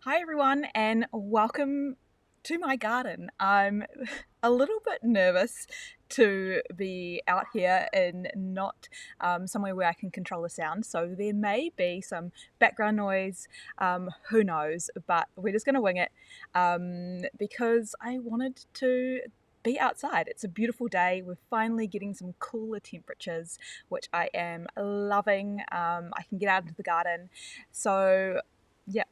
Hi everyone and welcome to my garden. I'm a little bit nervous to be out here and not somewhere where I can control the sound, so there may be some background noise, who knows, but we're just going to wing it because I wanted to be outside. It's a beautiful day. We're finally getting some cooler temperatures, which I am loving. I can get out into the garden, so yeah,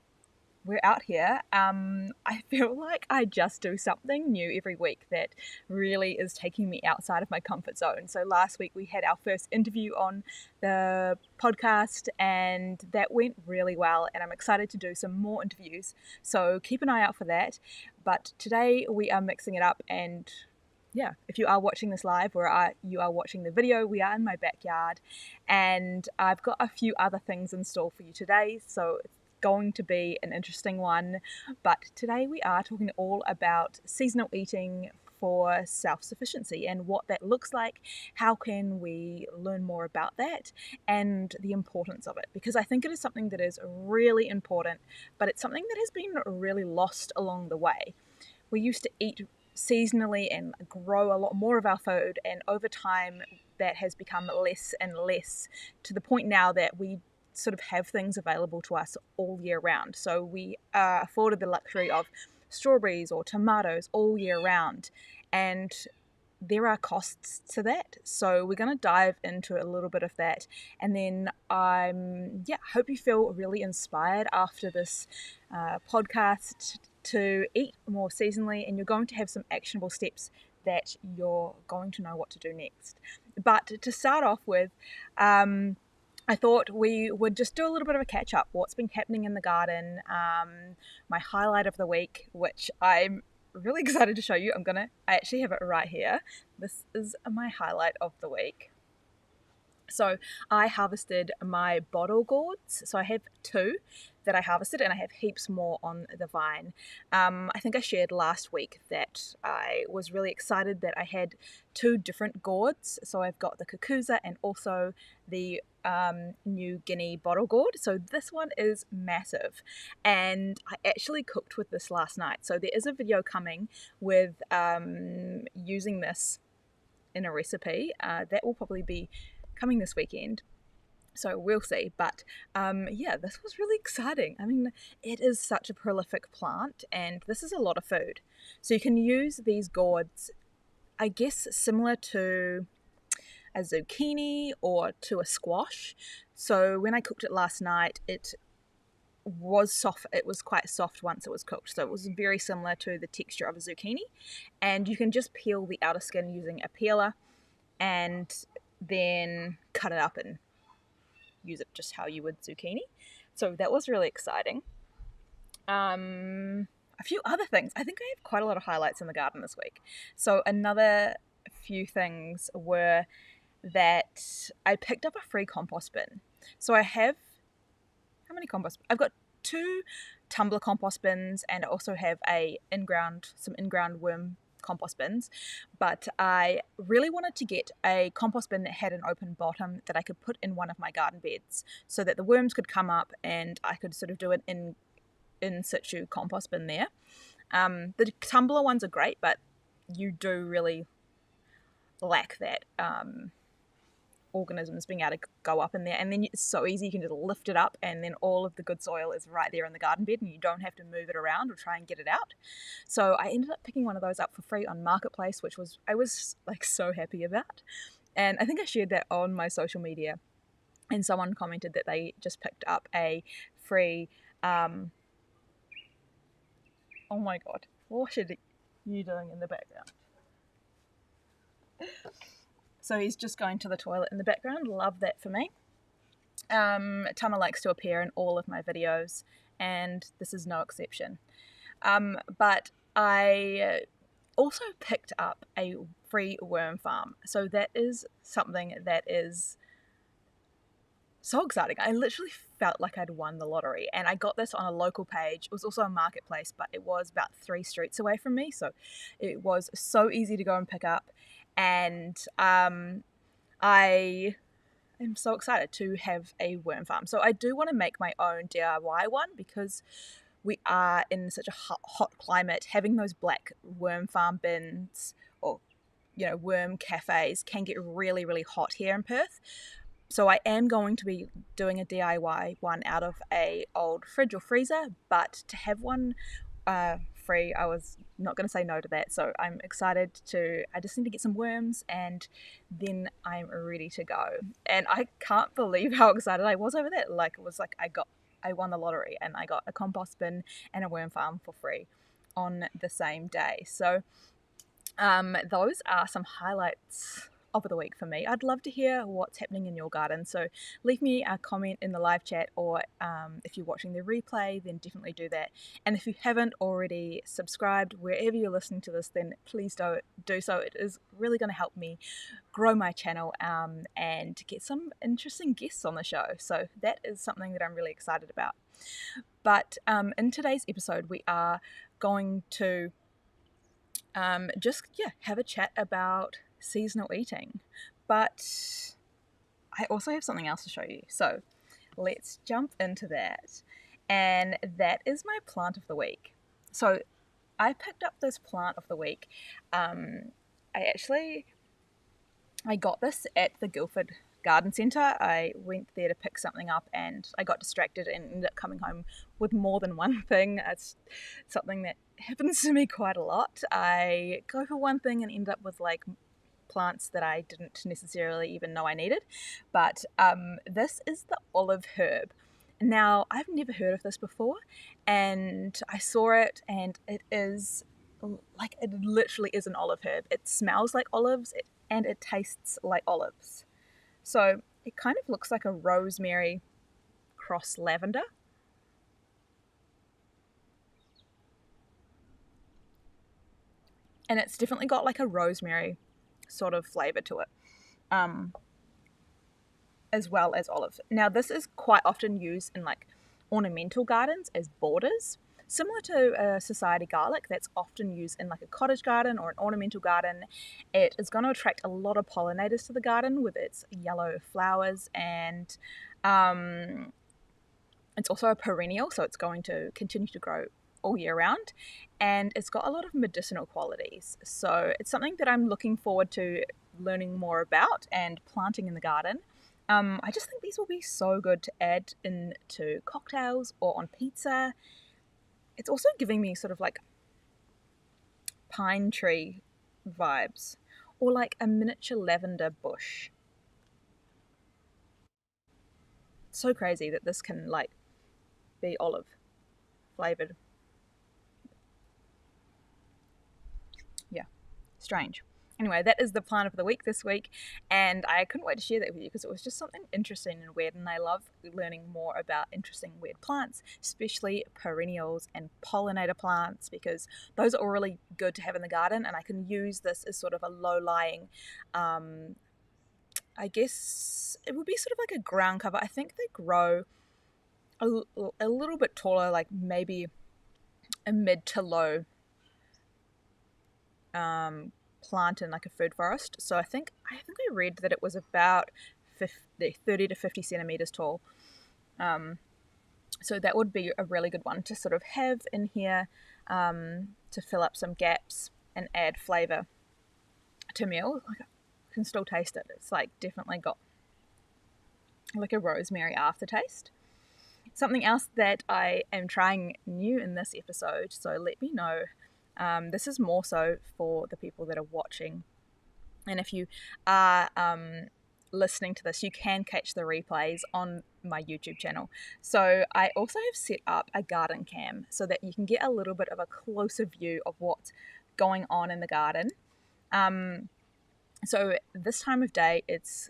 we're out here. I feel like I just do something new every week that really is taking me outside of my comfort zone. So last week we had our first interview on the podcast, and that went really well. And I'm excited to do some more interviews. So keep an eye out for that. But today we are mixing it up, and yeah, if you are watching this live or you are watching the video, we are in my backyard, and I've got a few other things in store for you today. So going to be an interesting one. But today we are talking all about seasonal eating for self-sufficiency and what that looks like. How can we learn more about that and the importance of it? Because I think it is something that is really important, but it's something that has been really lost along the way. We used to eat seasonally and grow a lot more of our food, and over time that has become less and less, to the point now that we sort of have things available to us all year round. So we are afforded the luxury of strawberries or tomatoes all year round, and there are costs to that. So we're going to dive into a little bit of that, and then hope you feel really inspired after this podcast to eat more seasonally, and you're going to have some actionable steps that you're going to know what to do next. But to start off with, I thought we would just do a little bit of a catch up. What's been happening in the garden? My highlight of the week, which I'm really excited to show you. I actually have it right here. This is my highlight of the week. So I harvested my bottle gourds. So I have two that I harvested, and I have heaps more on the vine. I think I shared last week that I was really excited that I had two different gourds. So I've got the Kakuza and also the New Guinea bottle gourd. So this one is massive, and I actually cooked with this last night. So there is a video coming with using this in a recipe that will probably be coming this weekend. So we'll see. But this was really exciting. I mean, it is such a prolific plant, and this is a lot of food. So you can use these gourds, I guess, similar to a zucchini or to a squash. So when I cooked it last night, it was soft. It was quite soft once it was cooked. So it was very similar to the texture of a zucchini. And you can just peel the outer skin using a peeler and then cut it up and use it just how you would zucchini. So that was really exciting. A few other things. I think I have quite a lot of highlights in the garden this week. So another few things were that I picked up a free compost bin. So I have, how many compost? I've got two tumbler compost bins, and I also have some in-ground worm compost bins, but I really wanted to get a compost bin that had an open bottom that I could put in one of my garden beds so that the worms could come up and I could sort of do an in situ compost bin there. The tumbler ones are great, but you do really lack that organisms being able to go up in there, and then it's so easy. You can just lift it up, and then all of the good soil is right there in the garden bed, and you don't have to move it around or try and get it out. So I ended up picking one of those up for free on Marketplace, which I was like so happy about. And I think I shared that on my social media, and someone commented that they just picked up a free oh my god, what are you doing in the background? So he's just going to the toilet in the background. Love that for me. Tama likes to appear in all of my videos, and this is no exception. But I also picked up a free worm farm. So that is something that is so exciting. I literally felt like I'd won the lottery, and I got this on a local page. It was also a Marketplace, but it was about 3 streets away from me, so it was so easy to go and pick up. And I am so excited to have a worm farm. So I do want to make my own DIY one, because we are in such a hot climate, having those black worm farm bins or worm cafes can get really, really hot here in Perth. So I am going to be doing a DIY one out of a old fridge or freezer, but to have one free, I was not going to say no to that. So I'm excited I just need to get some worms and then I'm ready to go. And I can't believe how excited I was over that. Like, it was like I won the lottery and I got a compost bin and a worm farm for free on the same day. So those are some highlights of the week for me. I'd love to hear what's happening in your garden, so leave me a comment in the live chat, or if you're watching the replay, then definitely do that. And if you haven't already subscribed wherever you're listening to this, then please do so. It is really going to help me grow my channel and get some interesting guests on the show, so that is something that I'm really excited about. But in today's episode, we are going to have a chat about seasonal eating. But I also have something else to show you. So let's jump into that. And that is my plant of the week. So I picked up this plant of the week. I got this at the Guildford Garden Centre. I went there to pick something up and I got distracted and ended up coming home with more than one thing. It's something that happens to me quite a lot. I go for one thing and end up with like plants that I didn't necessarily even know I needed. But this is the olive herb. Now, I've never heard of this before, and I saw it, and it literally is an olive herb. It smells like olives, and it tastes like olives. So it kind of looks like a rosemary cross lavender. And it's definitely got like a rosemary sort of flavour to it, as well as olive. Now, this is quite often used in like ornamental gardens as borders, similar to a society garlic that's often used in like a cottage garden or an ornamental garden. It is going to attract a lot of pollinators to the garden with its yellow flowers, and it's also a perennial, so it's going to continue to grow all year round, and it's got a lot of medicinal qualities. So it's something that I'm looking forward to learning more about and planting in the garden. I just think these will be so good to add into cocktails or on pizza. It's also giving me sort of like pine tree vibes, or like a miniature lavender bush. So crazy that this can like be olive flavored. Yeah, strange. Anyway, that is the plant of the week this week, and I couldn't wait to share that with you because it was just something interesting and weird, and I love learning more about interesting weird plants, especially perennials and pollinator plants, because those are all really good to have in the garden, and I can use this as sort of a low-lying, I guess it would be sort of like a ground cover. I think they grow a little bit taller, like maybe a mid to low plant in like a food forest. So I think I read that it was about 30 to 50 centimeters tall. So that would be a really good one to sort of have in here, to fill up some gaps and add flavor to meal. Like, I can still taste it. It's like definitely got like a rosemary aftertaste. Something else that I am trying new in this episode, so let me know. This is more so for the people that are watching. And if you are listening to this, you can catch the replays on my YouTube channel. So I also have set up a garden cam so that you can get a little bit of a closer view of what's going on in the garden. So this time of day, it's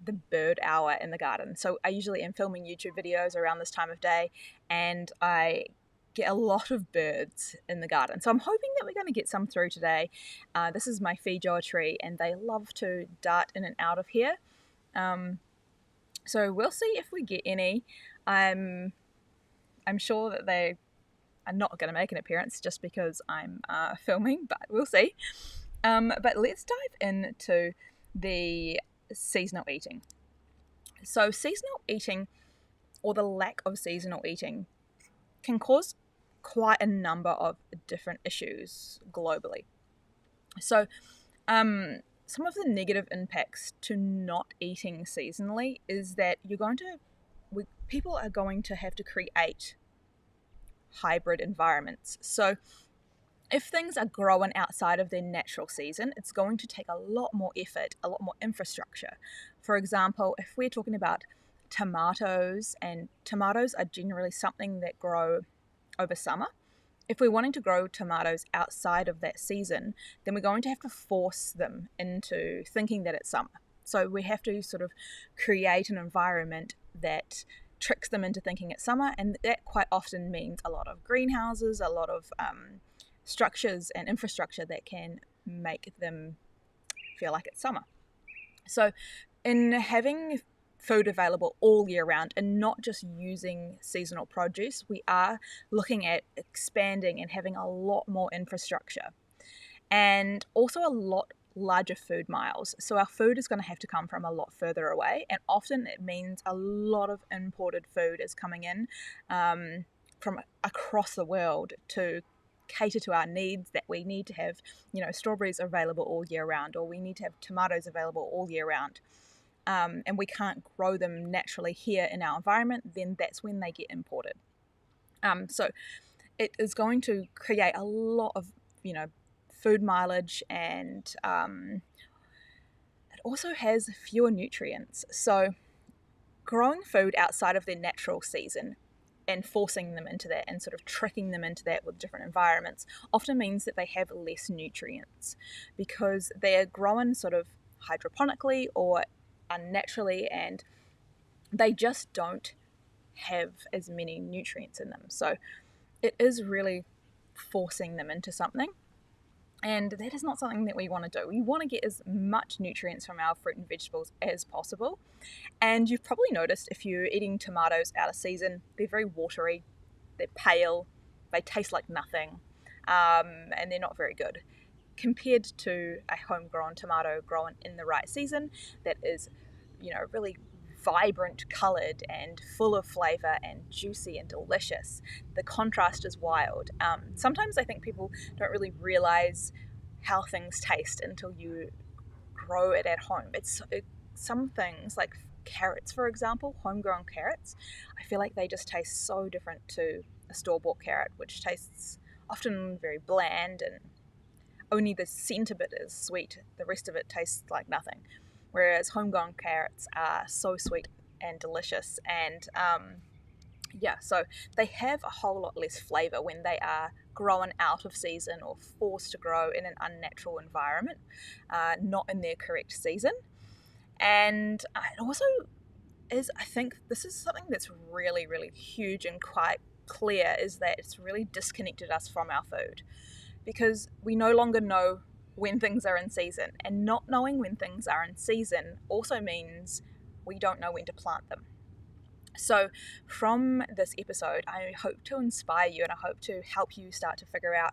the bird hour in the garden. So I usually am filming YouTube videos around this time of day, and I get a lot of birds in the garden. So I'm hoping that we're going to get some through today. This is my feijoa tree, and they love to dart in and out of here. So we'll see if we get any. I'm sure that they are not going to make an appearance just because I'm filming, but we'll see. But let's dive into the seasonal eating. So seasonal eating, or the lack of seasonal eating, can cause quite a number of different issues globally. So some of the negative impacts to not eating seasonally is that people are going to have to create hybrid environments. So if things are growing outside of their natural season, it's going to take a lot more effort, a lot more infrastructure. For example, if we're talking about tomatoes, and tomatoes are generally something that grow over summer. If we're wanting to grow tomatoes outside of that season, then we're going to have to force them into thinking that it's summer. So we have to sort of create an environment that tricks them into thinking it's summer, and that quite often means a lot of greenhouses, a lot of structures and infrastructure that can make them feel like it's summer. So in having food available all year round and not just using seasonal produce, we are looking at expanding and having a lot more infrastructure and also a lot larger food miles. So our food is going to have to come from a lot further away, and often it means a lot of imported food is coming in from across the world to cater to our needs, that we need to have, strawberries available all year round, or we need to have tomatoes available all year round. And we can't grow them naturally here in our environment, then that's when they get imported. So it is going to create a lot of, food mileage, and it also has fewer nutrients. So growing food outside of their natural season and forcing them into that and sort of tricking them into that with different environments often means that they have less nutrients because they are grown sort of hydroponically or unnaturally, and they just don't have as many nutrients in them. So it is really forcing them into something, and that is not something that we want to do. We want to get as much nutrients from our fruit and vegetables as possible. And you've probably noticed if you're eating tomatoes out of season, they're very watery, they're pale, they taste like nothing, and they're not very good. Compared to a homegrown tomato grown in the right season that is, really vibrant coloured and full of flavour and juicy and delicious. The contrast is wild. Sometimes I think people don't really realise how things taste until you grow it at home. Some things like carrots, for example, homegrown carrots, I feel like they just taste so different to a store-bought carrot, which tastes often very bland and only the centre bit is sweet. The rest of it tastes like nothing. Whereas homegrown carrots are so sweet and delicious, and so they have a whole lot less flavour when they are grown out of season or forced to grow in an unnatural environment, not in their correct season. And it also is, I think this is something that's really, really huge and quite clear, is that it's really disconnected us from our food, because we no longer know when things are in season, and not knowing when things are in season also means we don't know when to plant them. So from this episode, I hope to inspire you, and I hope to help you start to figure out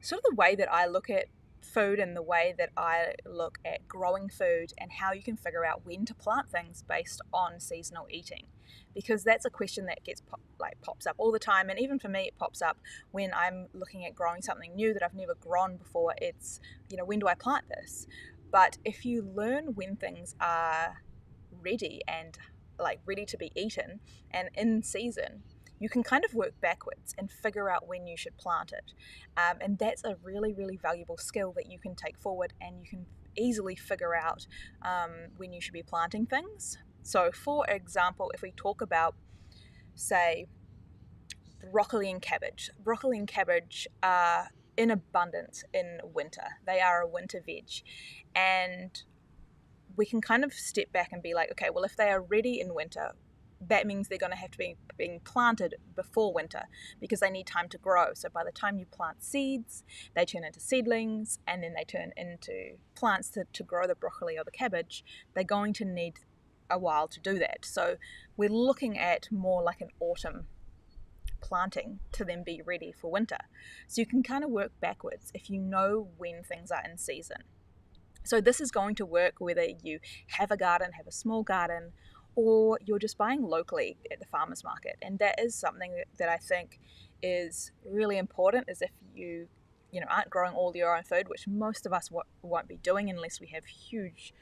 sort of the way that I look at food and the way that I look at growing food, and how you can figure out when to plant things based on seasonal eating. Because that's a question that pops up all the time, and even for me it pops up when I'm looking at growing something new that I've never grown before. It's, when do I plant this? But if you learn when things are ready and ready to be eaten and in season, you can kind of work backwards and figure out when you should plant it. And that's a really, really valuable skill that you can take forward, and you can easily figure out when you should be planting things. So for example, if we talk about, say, broccoli and cabbage are in abundance in winter. They are a winter veg, and we can kind of step back and be like, okay, well, if they are ready in winter, that means they're going to have to be being planted before winter, because they need time to grow. So by the time you plant seeds, they turn into seedlings, and then they turn into plants to grow the broccoli or the cabbage. They're going to need a while to do that. So we're looking at more like an autumn planting to then be ready for winter. So you can kind of work backwards if you know when things are in season. So this is going to work whether you have a garden, have a small garden, or you're just buying locally at the farmer's market. And that is something that I think is really important, is if aren't growing all your own food, which most of us won't be doing unless we have huge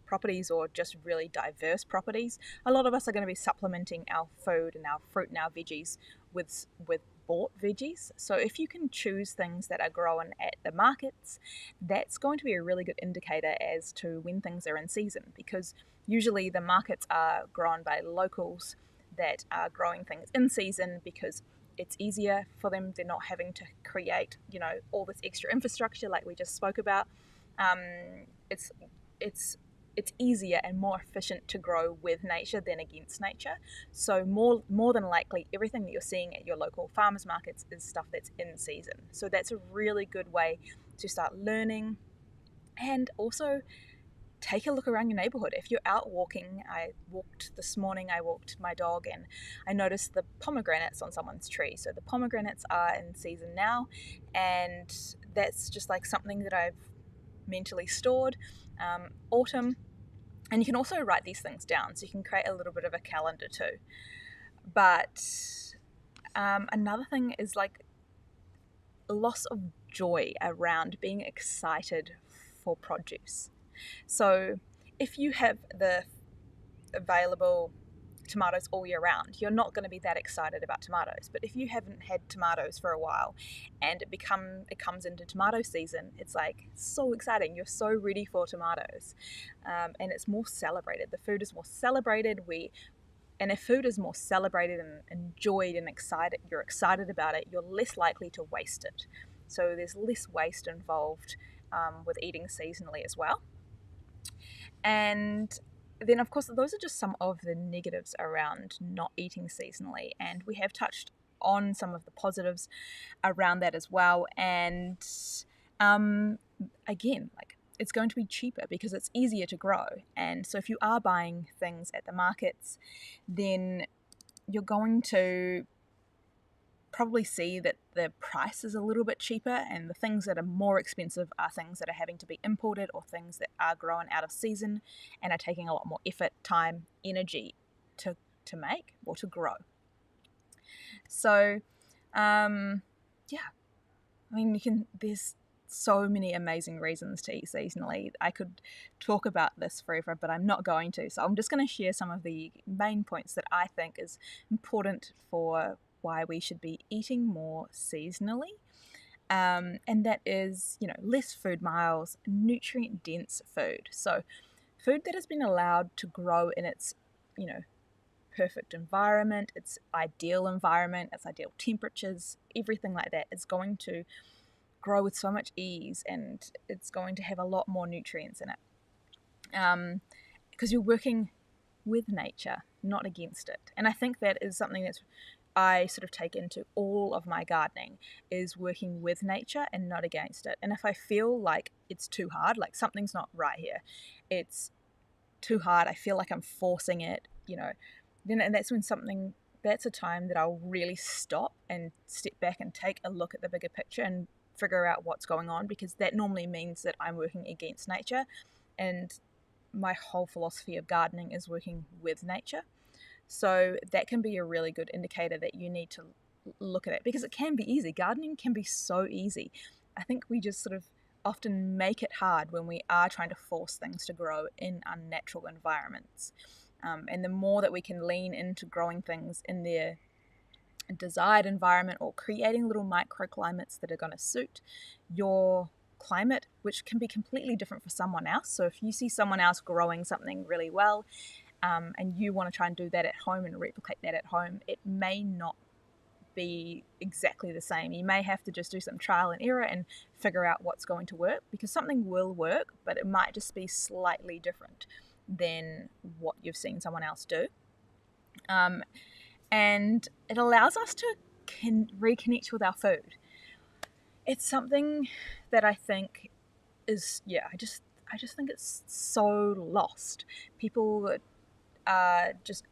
properties or just really diverse properties. A lot of us are going to be supplementing our food and our fruit and our veggies with bought veggies. So if you can choose things that are grown at the markets, that's going to be a really good indicator as to when things are in season, because usually the markets are grown by locals that are growing things in season because it's easier for them. They're not having to create, all this extra infrastructure like we just spoke about. It's it's it's easier and more efficient to grow with nature than against nature. So more than likely, everything that you're seeing at your local farmers markets is stuff that's in season. So that's a really good way to start learning. And also take a look around your neighborhood. If you're out walking, I walked this morning, I walked my dog, and I noticed the pomegranates on someone's tree. So the pomegranates are in season now, and that's just like something that I've mentally stored. Autumn. And you can also write these things down, so you can create a little bit of a calendar too. But another thing is like loss of joy around being excited for produce. So if you have the available tomatoes all year round, you're not going to be that excited about tomatoes. But if you haven't had tomatoes for a while and it comes into tomato season, it's like so exciting. You're so ready for tomatoes, and it's more celebrated. The food is more celebrated. And if food is more celebrated and enjoyed and excited, you're excited about it, you're less likely to waste it. So there's less waste involved with eating seasonally as well. And then, of course, those are just some of the negatives around not eating seasonally. And we have touched on some of the positives around that as well. And again, like it's going to be cheaper because it's easier to grow. And so if you are buying things at the markets, then you're going to probably see that the price is a little bit cheaper, and the things that are more expensive are things that are having to be imported or things that are grown out of season and are taking a lot more effort, time, energy to make or to grow. So yeah, I mean, there's so many amazing reasons to eat seasonally. I could talk about this forever, but I'm not going to. So I'm just going to share some of the main points that I think is important for why we should be eating more seasonally. And that is, less food miles, nutrient-dense food. So food that has been allowed to grow in its, perfect environment, its ideal temperatures, everything like that is going to grow with so much ease, and it's going to have a lot more nutrients in it. Because you're working with nature, not against it. And I think that is something that I sort of take into all of my gardening, is working with nature and not against it. And if I feel like it's too hard, like something's not right here, it's too hard, I feel like I'm forcing it, then that's a time that I'll really stop and step back and take a look at the bigger picture and figure out what's going on, because that normally means that I'm working against nature, and my whole philosophy of gardening is working with nature. So that can be a really good indicator that you need to look at it, because it can be easy. Gardening can be so easy. I think we just sort of often make it hard when we are trying to force things to grow in unnatural environments. And the more that we can lean into growing things in their desired environment, or creating little microclimates that are going to suit your climate, which can be completely different for someone else. So if you see someone else growing something really well, and you want to try and do that at home and replicate that at home, it may not be exactly the same. You may have to just do some trial and error and figure out what's going to work, because something will work, but it might just be slightly different than what you've seen someone else do. And it allows us to reconnect with our food. It's something that I think is, I just think it's so lost. People are just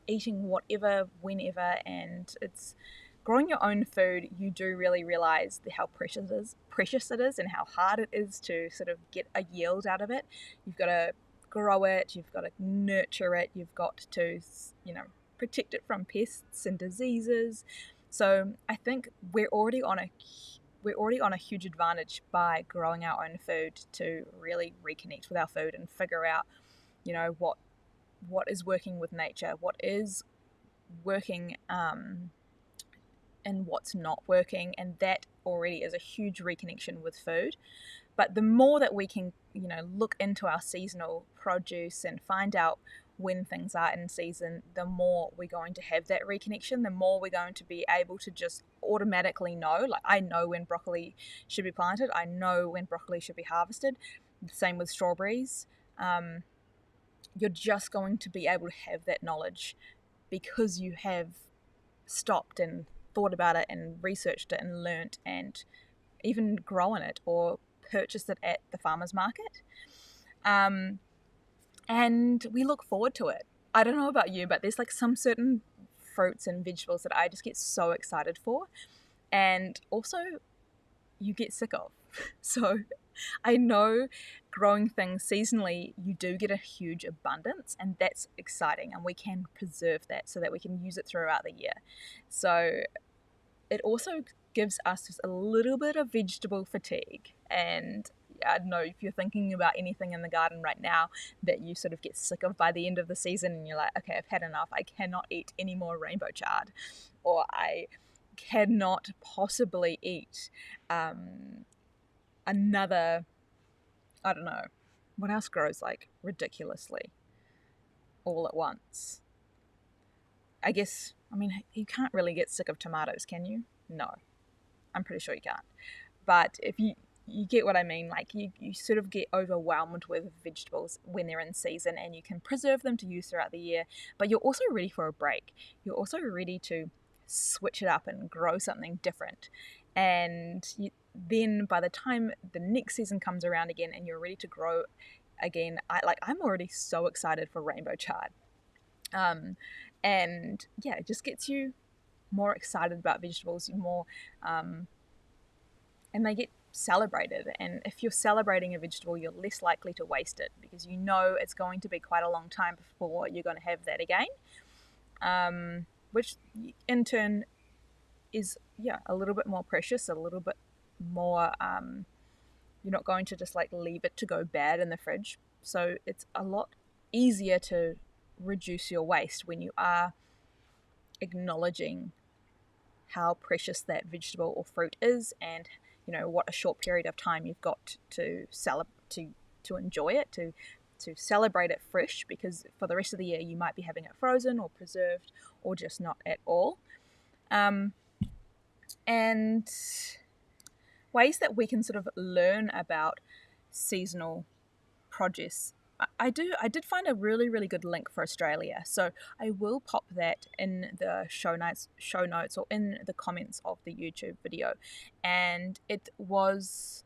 eating whatever, whenever, and it's growing your own food. You do really realize how precious it is and how hard it is to sort of get a yield out of it. You've got to grow it, you've got to nurture it, you've got to, protect it from pests and diseases. So I think we're already on a huge advantage by growing our own food to really reconnect with our food and figure out, what is working with nature, what is working, and what's not working, and that already is a huge reconnection with food. But the more that we can, look into our seasonal produce and find out when things are in season, the more we're going to have that reconnection, the more we're going to be able to just automatically know. Like, I know when broccoli should be planted, I know when broccoli should be harvested. The same with strawberries. You're just going to be able to have that knowledge because you have stopped and thought about it and researched it and learnt and even grown it or purchased it at the farmer's market. And we look forward to it. I don't know about you, but there's like some certain fruits and vegetables that I just get so excited for, and also you get sick of. So I know growing things seasonally, you do get a huge abundance, and that's exciting, and we can preserve that so that we can use it throughout the year. So it also gives us just a little bit of vegetable fatigue. And I don't know if you're thinking about anything in the garden right now that you sort of get sick of by the end of the season and you're like, okay, I've had enough. I cannot eat any more rainbow chard, or I cannot possibly eat another, I don't know, what else grows like ridiculously all at once? I guess, you can't really get sick of tomatoes, can you? No, I'm pretty sure you can't. But if you get what I mean, like you sort of get overwhelmed with vegetables when they're in season, and you can preserve them to use throughout the year, but you're also ready for a break. You're also ready to switch it up and grow something different. And then by the time the next season comes around again and you're ready to grow again, I'm already so excited for rainbow chard. And yeah, it just gets you more excited about vegetables, more, and they get celebrated. And if you're celebrating a vegetable, you're less likely to waste it because you know it's going to be quite a long time before you're going to have that again, which in turn is a little bit more precious, a little bit more. You're not going to just like leave it to go bad in the fridge. So it's a lot easier to reduce your waste when you are acknowledging how precious that vegetable or fruit is, and what a short period of time you've got to enjoy it, to celebrate it fresh, because for the rest of the year you might be having it frozen or preserved or just not at all. And ways that we can sort of learn about seasonal produce. I did find a really, really good link for Australia, so I will pop that in the show notes or in the comments of the YouTube video. And it was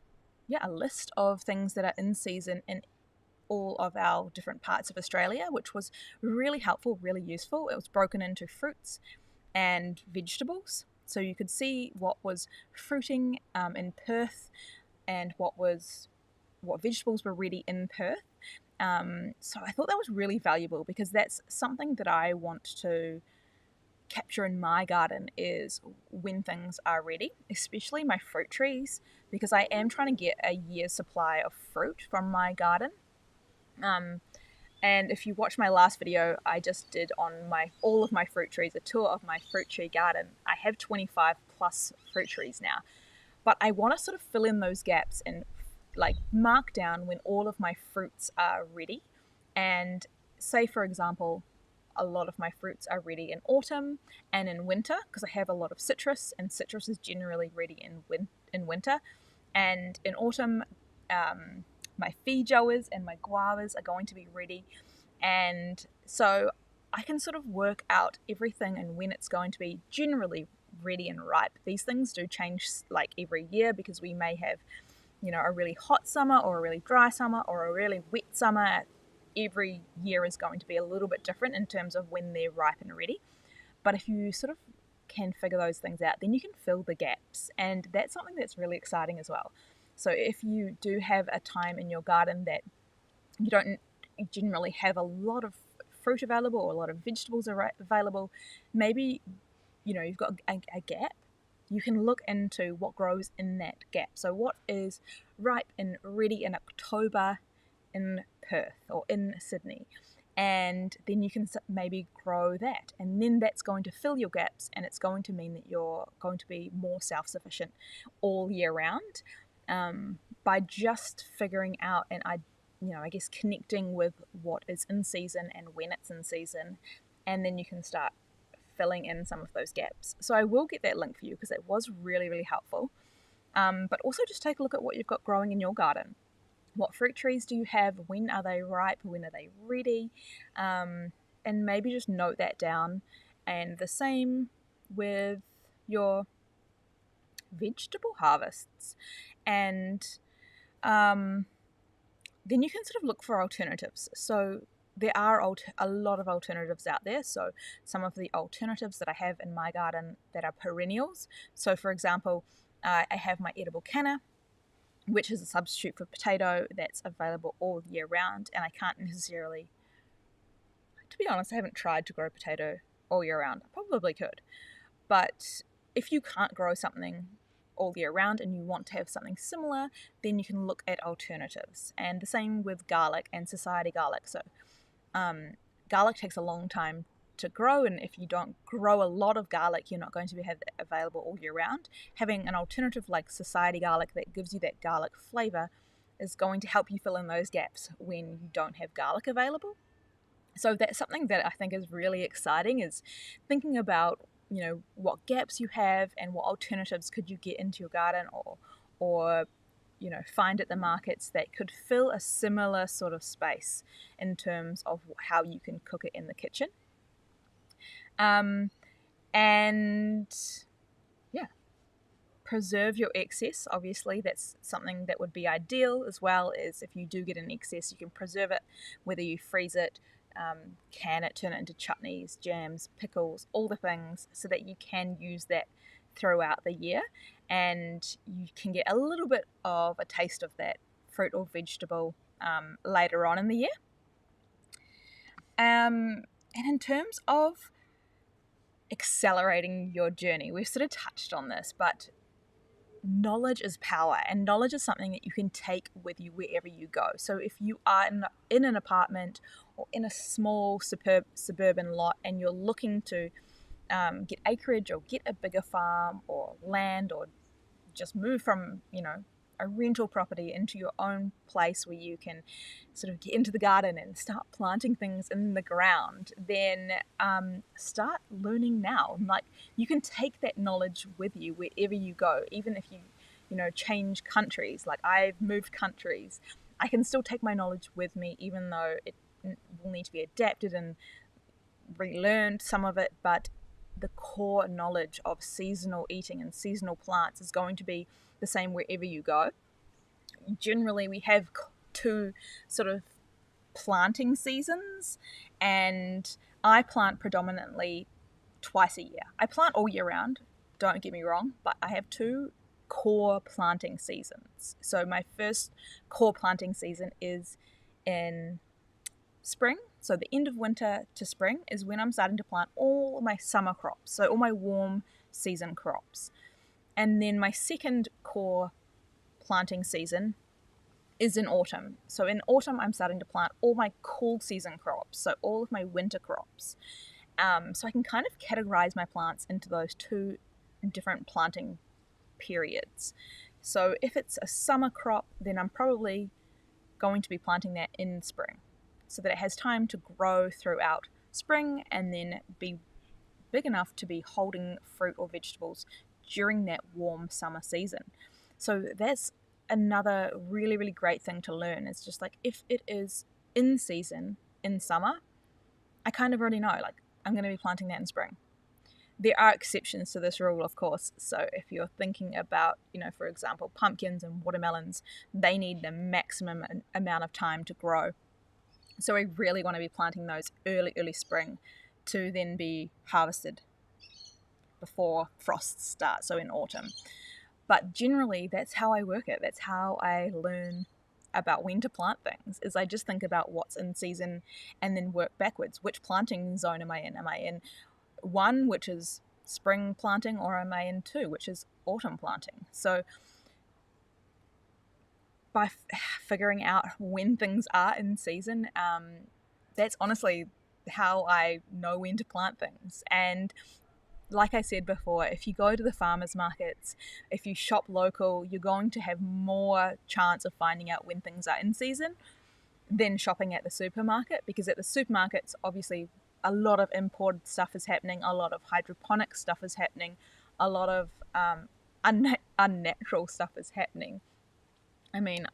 a list of things that are in season in all of our different parts of Australia, which was really helpful, really useful. It was broken into fruits and vegetables, so you could see what was fruiting in Perth and what vegetables were ready in Perth. So I thought that was really valuable because that's something that I want to capture in my garden, is when things are ready, especially my fruit trees, because I am trying to get a year's supply of fruit from my garden. And if you watch my last video I just did on all of my fruit trees, a tour of my fruit tree garden, I have 25 plus fruit trees now. But I want to sort of fill in those gaps and like mark down when all of my fruits are ready. And say, for example, a lot of my fruits are ready in autumn and in winter, because I have a lot of citrus, and citrus is generally ready in winter. And in autumn, my feijoas and my guavas are going to be ready. And so I can sort of work out everything and when it's going to be generally ready and ripe. These things do change like every year, because we may have a really hot summer or a really dry summer or a really wet summer. Every year is going to be a little bit different in terms of when they're ripe and ready. But if you sort of can figure those things out, then you can fill the gaps, and that's something that's really exciting as well. So if you do have a time in your garden that you don't generally have a lot of fruit available or a lot of vegetables are available, maybe you've got a gap, you can look into what grows in that gap. So what is ripe and ready in October in Perth or in Sydney, and then you can maybe grow that, and then that's going to fill your gaps, and it's going to mean that you're going to be more self-sufficient all year round, by just figuring out and I guess connecting with what is in season and when it's in season, and then you can start filling in some of those gaps. So I will get that link for you because it was really, really helpful. But also just take a look at what you've got growing in your garden. What fruit trees do you have? When are they ripe? When are they ready? And maybe just note that down. And the same with your vegetable harvests. And then you can sort of look for alternatives. So there are a lot of alternatives out there. So some of the alternatives that I have in my garden that are perennials. So for example, I have my edible canna, which is a substitute for potato that's available all year round. And I can't necessarily, to be honest, I haven't tried to grow potato all year round. I probably could. But if you can't grow something all year round and you want to have something similar, then you can look at alternatives. And the same with garlic and society garlic. So garlic takes a long time to grow, and if you don't grow a lot of garlic, you're not going to have it available all year round. Having an alternative like society garlic that gives you that garlic flavour is going to help you fill in those gaps when you don't have garlic available. So that's something that I think is really exciting, is thinking about what gaps you have and what alternatives could you get into your garden or find at the markets that could fill a similar sort of space in terms of how you can cook it in the kitchen. And yeah, preserve your excess. Obviously, that's something that would be ideal, as well as if you do get an excess, you can preserve it, whether you freeze it, can it, turn it into chutneys, jams, pickles, all the things, so that you can use that throughout the year, and you can get a little bit of a taste of that fruit or vegetable later on in the year. And in terms of accelerating your journey, we've sort of touched on this, but knowledge is power, and knowledge is something that you can take with you wherever you go. So if you are in an apartment or in a small suburban lot and you're looking to get acreage or get a bigger farm or land, or just move from a rental property into your own place where you can sort of get into the garden and start planting things in the ground, then start learning now. Like, you can take that knowledge with you wherever you go, even if you change countries. Like, I've moved countries, I can still take my knowledge with me, even though it will need to be adapted and relearned some of it, but the core knowledge of seasonal eating and seasonal plants is going to be the same wherever you go. Generally, we have two sort of planting seasons, and I plant predominantly twice a year. I plant all year round, don't get me wrong, but I have two core planting seasons. So my first core planting season is in spring. So the end of winter to spring is when I'm starting to plant all my summer crops, so all my warm season crops. And then my second core planting season is in autumn. So in autumn, I'm starting to plant all my cool season crops, so all of my winter crops. So I can kind of categorize my plants into those two different planting periods. So if it's a summer crop, then I'm probably going to be planting that in spring, so that it has time to grow throughout spring and then be big enough to be holding fruit or vegetables during that warm summer season. So that's another really, really great thing to learn. It's just like, if it is in season in summer, I kind of already know, like, I'm going to be planting that in spring. There are exceptions to this rule, of course. So if you're thinking about, for example, pumpkins and watermelons, they need the maximum amount of time to grow. So I really want to be planting those early spring to then be harvested before frosts start, so in autumn. But generally, that's how I work it. That's how I learn about when to plant things is I just think about what's in season and then work backwards. Which planting zone am I in? Am I in one, which is spring planting, or am I in two, which is autumn planting? So by figuring out when things are in season, that's honestly how I know when to plant things. And like I said before, if you go to the farmers markets, if you shop local, you're going to have more chance of finding out when things are in season than shopping at the supermarket, because at the supermarkets, obviously, a lot of imported stuff is happening, a lot of hydroponic stuff is happening, a lot of unnatural stuff is happening. I mean,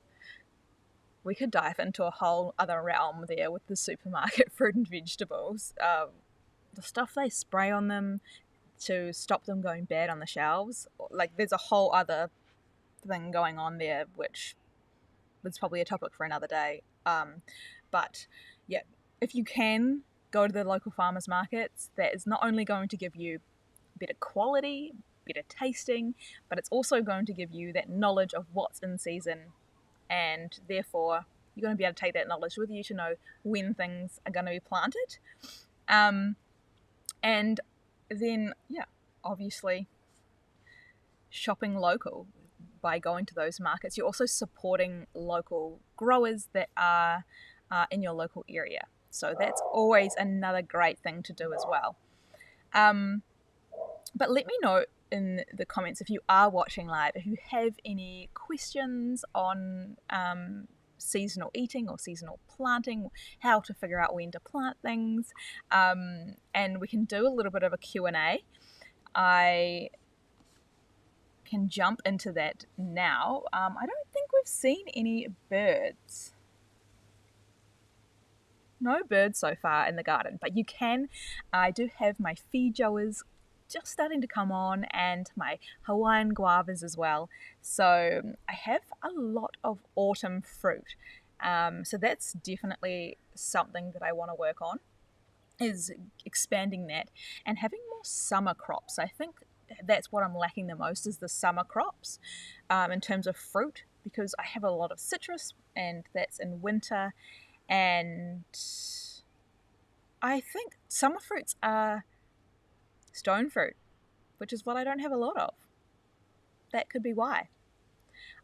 we could dive into a whole other realm there with the supermarket fruit and vegetables. The stuff they spray on them to stop them going bad on the shelves, like there's a whole other thing going on there, which was probably a topic for another day. But yeah, if you can go to the local farmers markets, that is not only going to give you better quality, better tasting, but it's also going to give you that knowledge of what's in season, and therefore you're going to be able to take that knowledge with you to know when things are going to be planted. And then, yeah, obviously shopping local by going to those markets, you're also supporting local growers that are in your local area. So that's always another great thing to do as well. But let me know in the comments, if you are watching live, if you have any questions on seasonal eating or seasonal planting, how to figure out when to plant things, and we can do a little bit of a Q&A. I can jump into that now. I don't think we've seen any birds. No birds so far in the garden, but you can. I do have my feijoas just starting to come on, and my Hawaiian guavas as well. So I have a lot of autumn fruit. So that's definitely something that I want to work on, is expanding that and having more summer crops. I think that's what I'm lacking the most, is the summer crops in terms of fruit, because I have a lot of citrus and that's in winter, and I think summer fruits are stone fruit, which is what I don't have a lot of. That could be why.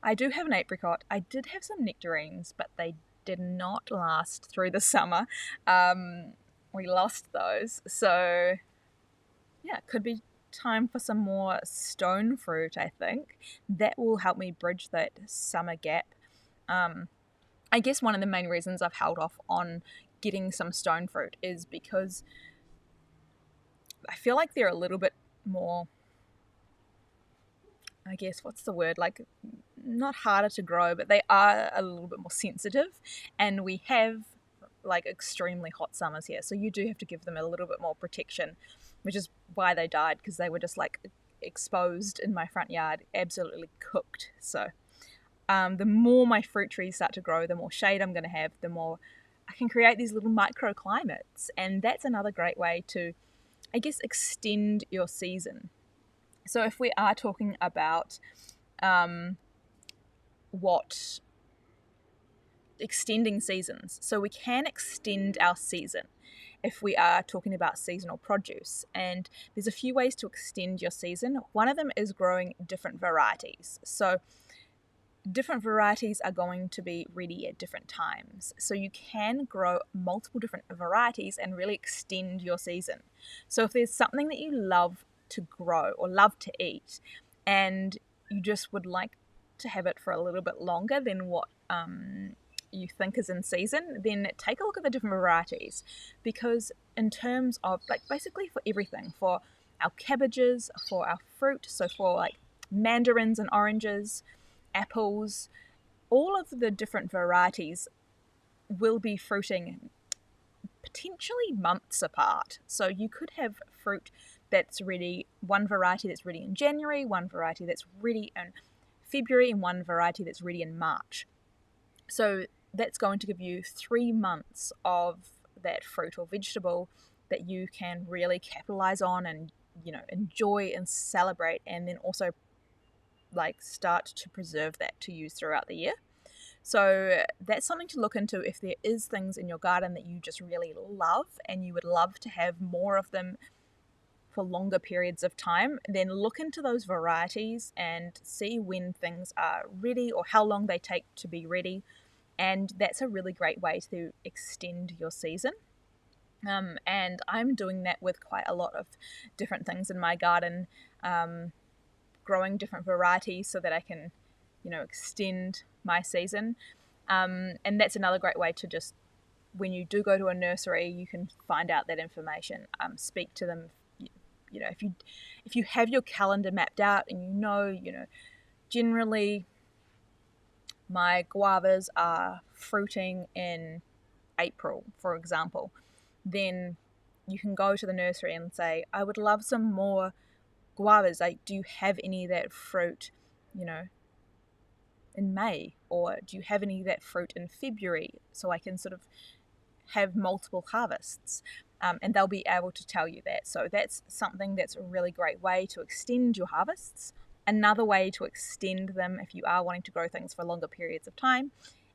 I do have an apricot. I did have some nectarines, but they did not last through the summer. We lost those. So yeah, it could be time for some more stone fruit, I think. That will help me bridge that summer gap. I guess one of the main reasons I've held off on getting some stone fruit is because I feel like they're a little bit more, I guess, what's the word, like, not harder to grow, but they are a little bit more sensitive, and we have like extremely hot summers here, so you do have to give them a little bit more protection, which is why they died, because they were just like exposed in my front yard, absolutely cooked. So the more my fruit trees start to grow, the more shade I'm going to have, the more I can create these little microclimates, and that's another great way to, I guess, extend your season. So if we are talking about what extending seasons, so we can extend our season if we are talking about seasonal produce, and there's a few ways to extend your season. One of them is growing different varieties. So different varieties are going to be ready at different times, so you can grow multiple different varieties and really extend your season. So if there's something that you love to grow or love to eat, and you just would like to have it for a little bit longer than what you think is in season, then take a look at the different varieties, because in terms of, like, basically for everything, for our cabbages, for our fruit, so for like mandarins and oranges, apples, all of the different varieties will be fruiting potentially months apart. So you could have fruit that's ready, one variety that's ready in January, one variety that's ready in February, and one variety that's ready in March. So that's going to give you 3 months of that fruit or vegetable that you can really capitalize on and, you know, enjoy and celebrate, and then also like start to preserve that to use throughout the year. So that's something to look into. If there is things in your garden that you just really love and you would love to have more of them for longer periods of time, then look into those varieties and see when things are ready or how long they take to be ready. And that's a really great way to extend your season. And I'm doing that with quite a lot of different things in my garden, growing different varieties so that I can, extend my season. And that's another great way to just, when you do go to a nursery, you can find out that information. Speak to them. If you have your calendar mapped out and generally my guavas are fruiting in April, for example, then you can go to the nursery and say, I would love some more guavas. Like, do you have any of that fruit, in May? Or do you have any of that fruit in February? So I can sort of have multiple harvests. And they'll be able to tell you that. So that's something that's a really great way to extend your harvests. Another way to extend them, if you are wanting to grow things for longer periods of time,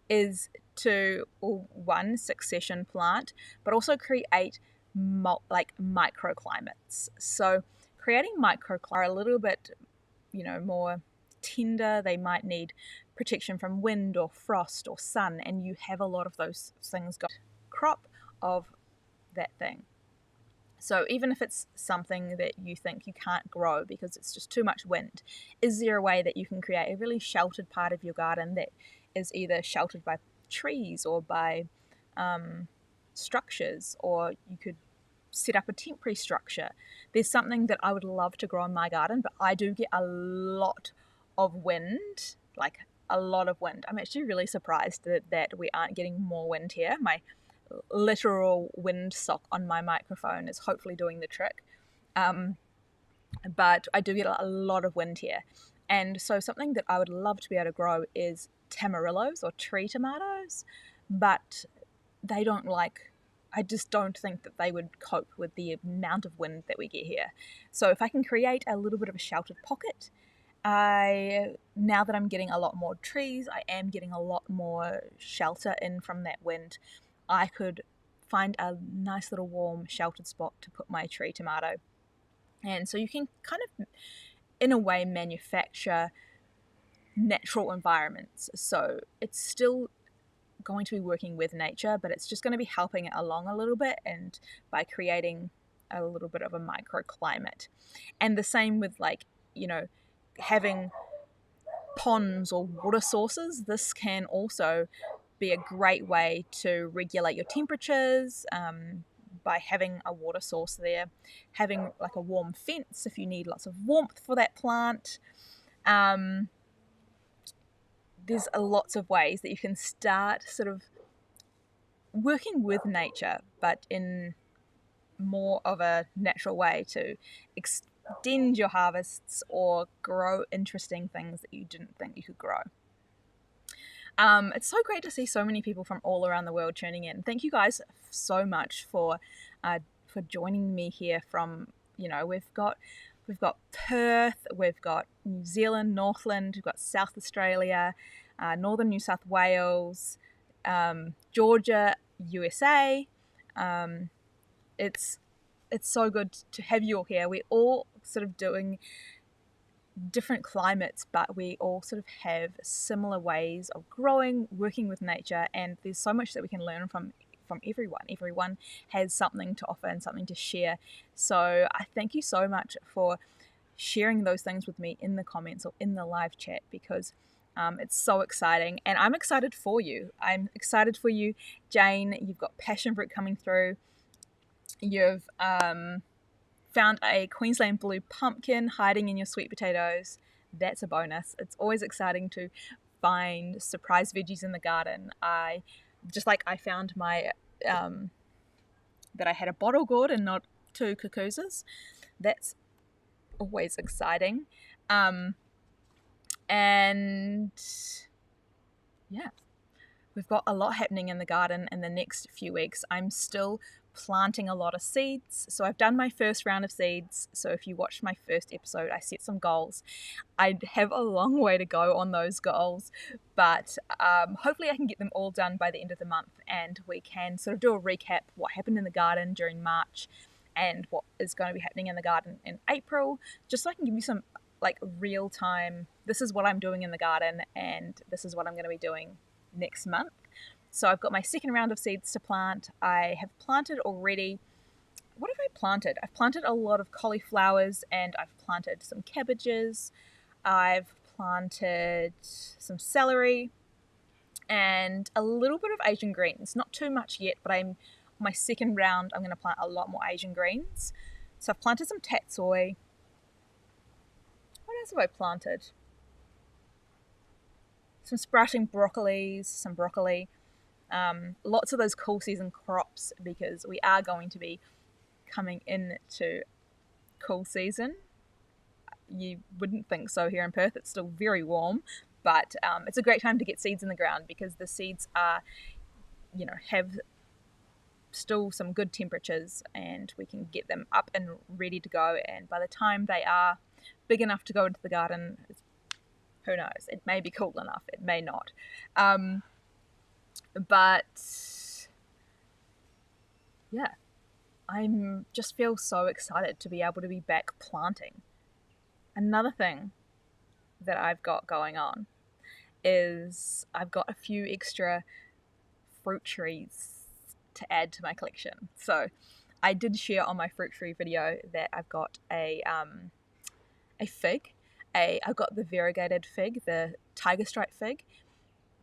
is to, one, succession plant, but also create microclimates. So creating microclimates are a little bit, more tender. They might need protection from wind or frost or sun, and you have a lot of those things going. Crop of that thing. So even if it's something that you think you can't grow because it's just too much wind, is there a way that you can create a really sheltered part of your garden that is either sheltered by trees or by structures, or you could set up a temporary structure? There's something that I would love to grow in my garden, but I do get a lot of wind, like a lot of wind. I'm actually really surprised that we aren't getting more wind here. My literal wind sock on my microphone is hopefully doing the trick. But I do get a lot of wind here. And so something that I would love to be able to grow is tamarillos or tree tomatoes, but they don't I just don't think that they would cope with the amount of wind that we get here. So if I can create a little bit of a sheltered pocket, now that I'm getting a lot more trees, I am getting a lot more shelter in from that wind. I could find a nice little warm sheltered spot to put my tree tomato. And so you can kind of, in a way, manufacture natural environments. So it's still going to be working with nature, but it's just going to be helping it along a little bit, and by creating a little bit of a microclimate. And the same with having ponds or water sources. This can also be a great way to regulate your temperatures, by having a water source there, having like a warm fence if you need lots of warmth for that plant. There's lots of ways that you can start sort of working with nature, but in more of a natural way to extend your harvests or grow interesting things that you didn't think you could grow. It's so great to see so many people from all around the world tuning in. Thank you guys so much for joining me here from, we've got Perth, we've got New Zealand, Northland, we've got South Australia, Northern New South Wales, Georgia, USA. It's so good to have you all here. We're all sort of doing different climates, but we all sort of have similar ways of growing, working with nature, and there's so much that we can learn from everyone. Everyone has something to offer and something to share. So I thank you so much for sharing those things with me in the comments or in the live chat, because it's so exciting, and I'm excited for you. I'm excited for you, Jane. You've got passion fruit coming through. You've found a Queensland blue pumpkin hiding in your sweet potatoes. That's a bonus. It's always exciting to find surprise veggies in the garden. I found my that I had a bottle gourd and not two cucuzzas. That's always exciting. And yeah, we've got a lot happening in the garden in the next few weeks. I'm still planting a lot of seeds. So I've done my first round of seeds. So if you watched my first episode, I set some goals. I have a long way to go on those goals, but hopefully I can get them all done by the end of the month, and we can sort of do a recap what happened in the garden during March and what is going to be happening in the garden in April, just so I can give you some like real time, this is what I'm doing in the garden and this is what I'm going to be doing next month. So I've got my second round of seeds to plant. I have planted already. What have I planted? I've planted a lot of cauliflowers and I've planted some cabbages. I've planted some celery and a little bit of Asian greens. Not too much yet, but my second round, I'm going to plant a lot more Asian greens. So I've planted some tatsoi. What else have I planted? Some sprouting broccolis, some broccoli. Lots of those cool season crops, because we are going to be coming into cool season. You wouldn't think so here in Perth. It's still very warm, but it's a great time to get seeds in the ground because the seeds are, have still some good temperatures and we can get them up and ready to go. And by the time they are big enough to go into the garden, who knows? It may be cool enough. It may not. But yeah, I'm just feel so excited to be able to be back planting. Another thing that I've got going on is I've got a few extra fruit trees to add to my collection. So I did share on my fruit tree video that I've got a fig. I've got the variegated fig, the tiger stripe fig,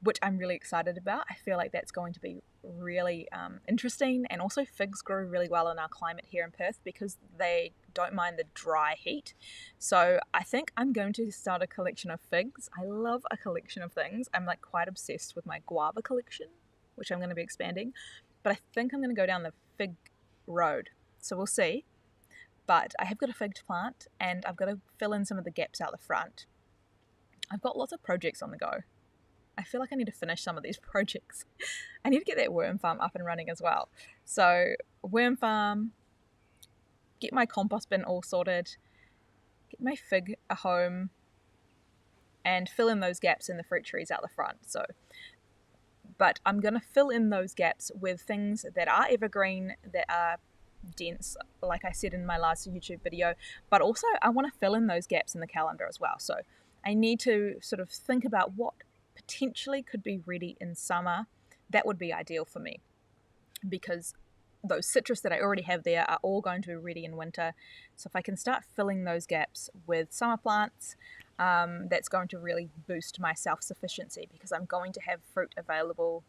which I'm really excited about. I feel like that's going to be really interesting, and also figs grow really well in our climate here in Perth because they don't mind the dry heat. So I think I'm going to start a collection of figs. I love a collection of things. I'm like quite obsessed with my guava collection, which I'm going to be expanding, but I think I'm going to go down the fig road. So we'll see. But I have got a fig to plant and I've got to fill in some of the gaps out the front. I've got lots of projects on the go. I feel like I need to finish some of these projects. I need to get that worm farm up and running as well. So worm farm, get my compost bin all sorted, get my fig a home, and fill in those gaps in the fruit trees out the front. But I'm going to fill in those gaps with things that are evergreen, that are dense, like I said in my last YouTube video, but also I want to fill in those gaps in the calendar as well. So I need to sort of think about what potentially could be ready in summer. That would be ideal for me because those citrus that I already have there are all going to be ready in winter. So if I can start filling those gaps with summer plants, that's going to really boost my self-sufficiency because I'm going to have fruit available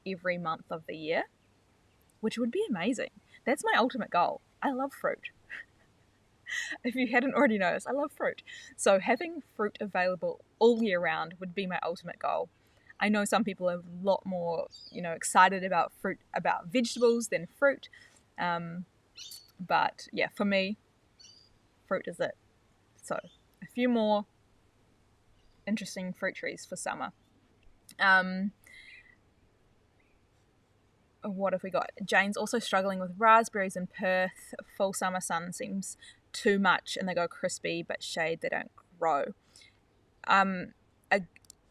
every month of the year, which would be amazing. That's my ultimate goal. I love fruit. If you hadn't already noticed, I love fruit. So having fruit available all year round would be my ultimate goal. I know some people are a lot more, excited about fruit, about vegetables than fruit. But yeah, for me, fruit is it. So a few more interesting fruit trees for summer. What have we got? Jane's also struggling with raspberries in Perth. Full summer sun seems too much and they go crispy, but shade they don't grow.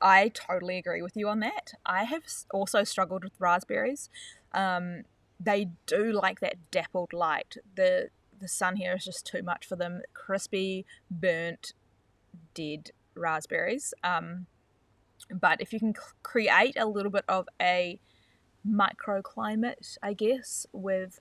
I totally agree with you on that. I have also struggled with raspberries. They do like that dappled light. The sun here is just too much for them. Crispy, burnt, dead raspberries. But if you can create a little bit of a microclimate, I guess, with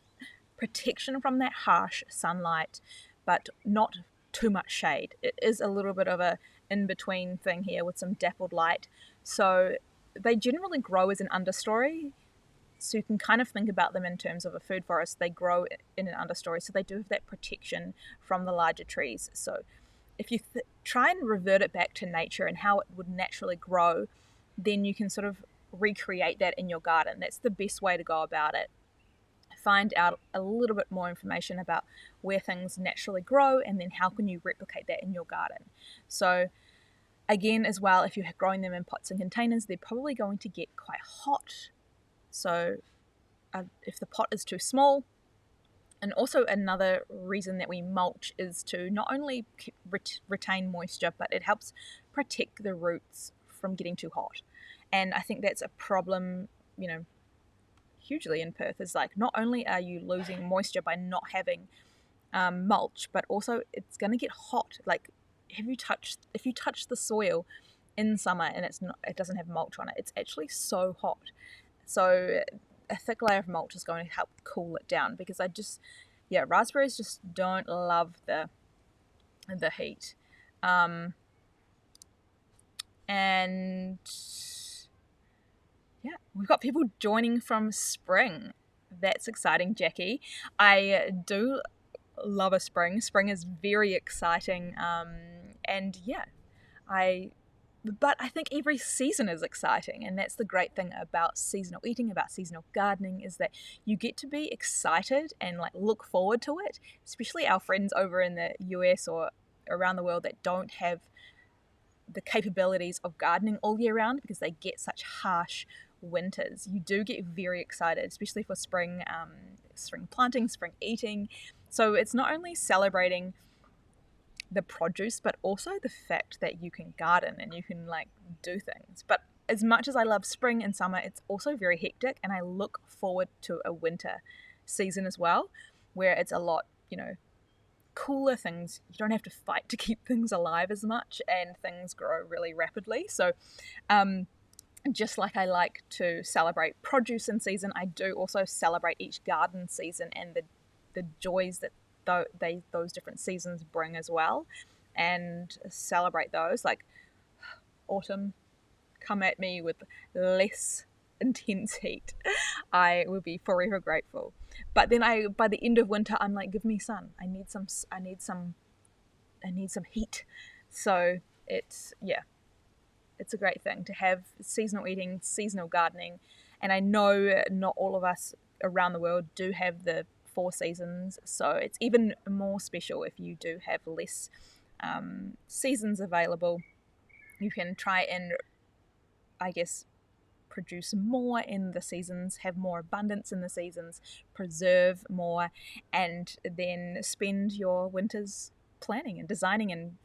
protection from that harsh sunlight, but not too much shade. It is a little bit of a in-between thing here with some dappled light. So they generally grow as an understory. So you can kind of think about them in terms of a food forest. They grow in an understory, so they do have that protection from the larger trees. So if you try and revert it back to nature and how it would naturally grow, then you can sort of recreate that in your garden. That's the best way to go about it. Find out a little bit more information about where things naturally grow and then how can you replicate that in your garden. So again, as well, if you're growing them in pots and containers, they're probably going to get quite hot. So if the pot is too small, And also another reason that we mulch is to not only retain moisture, but it helps protect the roots from getting too hot. And I think that's a problem, hugely in Perth, is like not only are you losing moisture by not having mulch, but also it's going to get hot. Like, if you touch the soil in summer and it doesn't have mulch on it, it's actually so hot. So a thick layer of mulch is going to help cool it down, because raspberries just don't love the heat. And yeah, we've got people joining from spring. That's exciting, Jackie. I do love a spring. Spring is very exciting. And yeah, but I think every season is exciting, and that's the great thing about seasonal eating, about seasonal gardening, is that you get to be excited and like look forward to it, especially our friends over in the US or around the world that don't have the capabilities of gardening all year round because they get such harsh winters. You do get very excited, especially for spring planting, spring eating. So it's not only celebrating the produce, but also the fact that you can garden and you can like do things. But as much as I love spring and summer, it's also very hectic, and I look forward to a winter season as well, where it's a lot, cooler. Things, you don't have to fight to keep things alive as much, and things grow really rapidly. So just like I like to celebrate produce in season, I do also celebrate each garden season and the joys that those different seasons bring as well, and celebrate those. Like autumn, come at me with less intense heat, I will be forever grateful. But then by the end of winter, I'm like, give me sun. I need some heat. So it's a great thing to have seasonal eating, seasonal gardening. And I know not all of us around the world do have the 4 seasons, so it's even more special if you do have less seasons available. You can try and, I guess, produce more in the seasons, have more abundance in the seasons, preserve more, and then spend your winters planning and designing and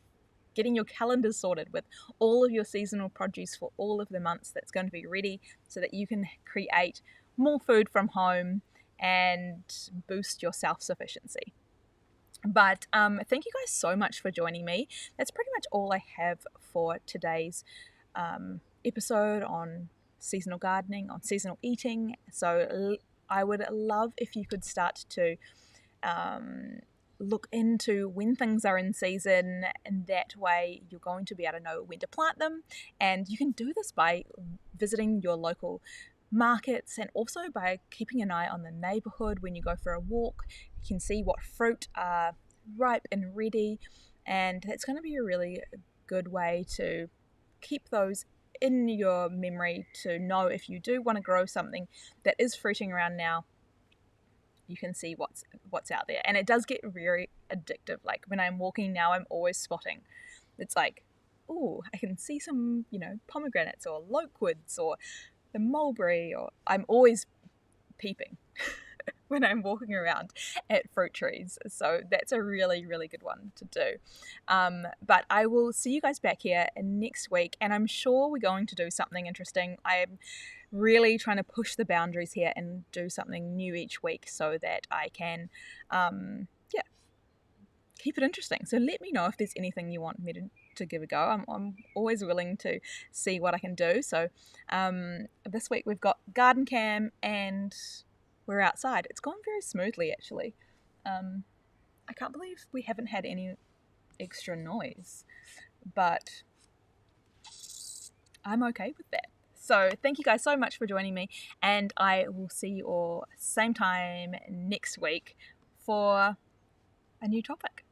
getting your calendars sorted with all of your seasonal produce for all of the months that's going to be ready, so that you can create more food from home and boost your self-sufficiency. But thank you guys so much for joining me. That's pretty much all I have for today's episode on seasonal gardening, on seasonal eating. So I would love if you could start to look into when things are in season, and that way you're going to be able to know when to plant them. And you can do this by visiting your local markets, and also by keeping an eye on the neighborhood. When you go for a walk, you can see what fruit are ripe and ready, and that's going to be a really good way to keep those in your memory, to know if you do want to grow something that is fruiting around now, you can see what's out there. And it does get very addictive. Like when I'm walking now, I'm always spotting. It's like, oh, I can see some, pomegranates or loquats or the mulberry, or I'm always peeping when I'm walking around at fruit trees. So that's a really, really good one to do. But I will see you guys back here next week, and I'm sure we're going to do something interesting. I'm really trying to push the boundaries here and do something new each week, so that I can keep it interesting. So let me know if there's anything you want me to give a go. I'm always willing to see what I can do. So this week we've got garden cam and we're outside. It's gone very smoothly, actually. I can't believe we haven't had any extra noise, but I'm okay with that. So thank you guys so much for joining me, and I will see you all same time next week for a new topic.